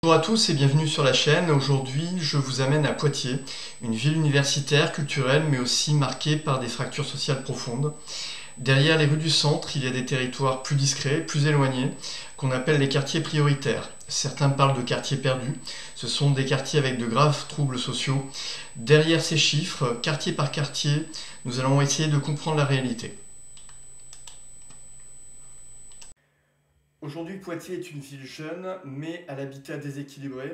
Bonjour à tous et bienvenue sur la chaîne. Aujourd'hui, je vous amène à Poitiers, une ville universitaire, culturelle, mais aussi marquée par des fractures sociales profondes. Derrière les rues du centre, il y a des territoires plus discrets, plus éloignés, qu'on appelle les quartiers prioritaires. Certains parlent de quartiers perdus. Ce sont des quartiers avec de graves troubles sociaux. Derrière ces chiffres, quartier par quartier, nous allons essayer de comprendre la réalité. Aujourd'hui, Poitiers est une ville jeune, mais à l'habitat déséquilibré.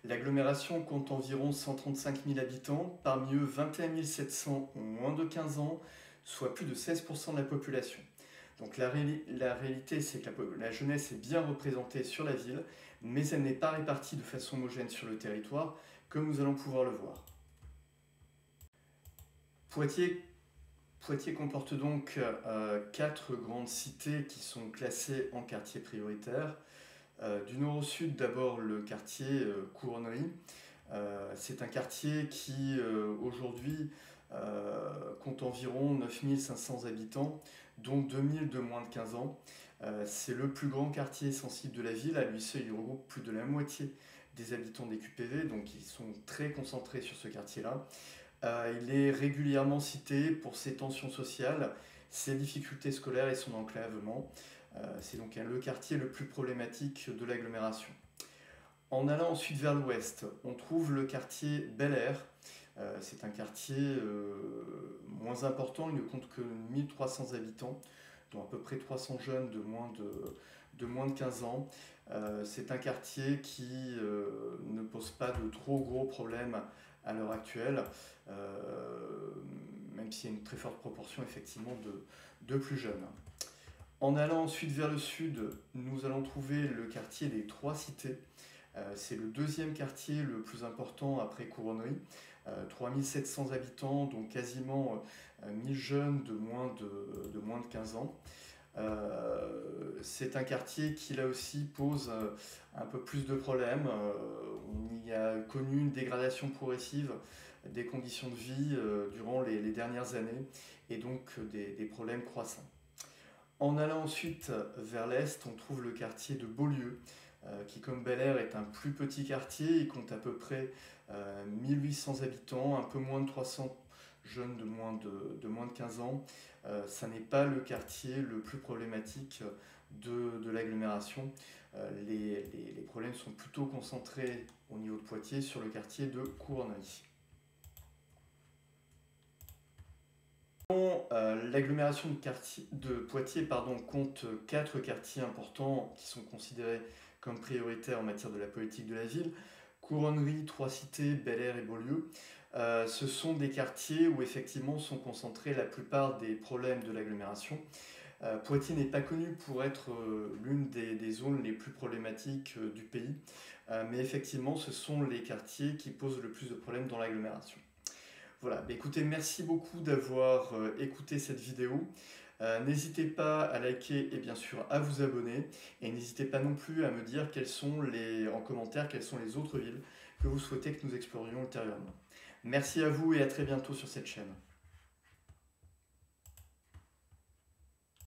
L'agglomération compte environ 135 000 habitants, parmi eux 21 700 ont moins de 15 ans, soit plus de 16% de la population. Donc la réalité, c'est que la jeunesse est bien représentée sur la ville, mais elle n'est pas répartie de façon homogène sur le territoire, comme nous allons pouvoir le voir. Poitiers comporte donc 4 grandes cités qui sont classées en quartiers prioritaires. Du nord au sud, d'abord le quartier Couronnerie. C'est un quartier qui aujourd'hui compte environ 9500 habitants, dont 2000 de moins de 15 ans. C'est le plus grand quartier sensible de la ville. À lui seul, il regroupe plus de la moitié des habitants des QPV, donc ils sont très concentrés sur ce quartier-là. Il est régulièrement cité pour ses tensions sociales, ses difficultés scolaires et son enclavement. C'est donc le quartier le plus problématique de l'agglomération. En allant ensuite vers l'ouest, on trouve le quartier Bel Air. C'est un quartier moins important, il ne compte que 1300 habitants, dont à peu près 300 jeunes de moins de 15 ans. C'est un quartier qui ne pose pas de trop gros problèmes à l'heure actuelle, même s'il y a une très forte proportion effectivement de plus jeunes. En allant ensuite vers le sud, nous allons trouver le quartier des Trois Cités. C'est le deuxième quartier le plus important après Couronnerie. 3700 habitants, donc quasiment 1000 jeunes de moins de 15 ans. C'est un quartier qui là aussi pose un peu plus de problèmes. On y a connu une dégradation progressive des conditions de vie durant les dernières années et donc des problèmes croissants. En allant ensuite vers l'est, on trouve le quartier de Beaulieu, qui comme Bel Air est un plus petit quartier. Il compte à peu près 1800 habitants, un peu moins de 300 jeunes de moins de 15 ans. Ça n'est pas le quartier le plus problématique de l'agglomération. Les problèmes sont plutôt concentrés au niveau de Poitiers sur le quartier de Couronnerie. L'agglomération de Poitiers compte 4 quartiers importants qui sont considérés comme prioritaires en matière de la politique de la ville. Couronnerie, Trois Cités, Bel Air et Beaulieu. Ce sont des quartiers où effectivement sont concentrés la plupart des problèmes de l'agglomération. Poitiers n'est pas connu pour être l'une des zones les plus problématiques du pays, mais effectivement ce sont les quartiers qui posent le plus de problèmes dans l'agglomération. Voilà, écoutez, merci beaucoup d'avoir écouté cette vidéo. N'hésitez pas à liker et bien sûr à vous abonner. Et n'hésitez pas non plus à me dire en commentaire quelles sont les autres villes que vous souhaitez que nous explorions ultérieurement. Merci à vous et à très bientôt sur cette chaîne.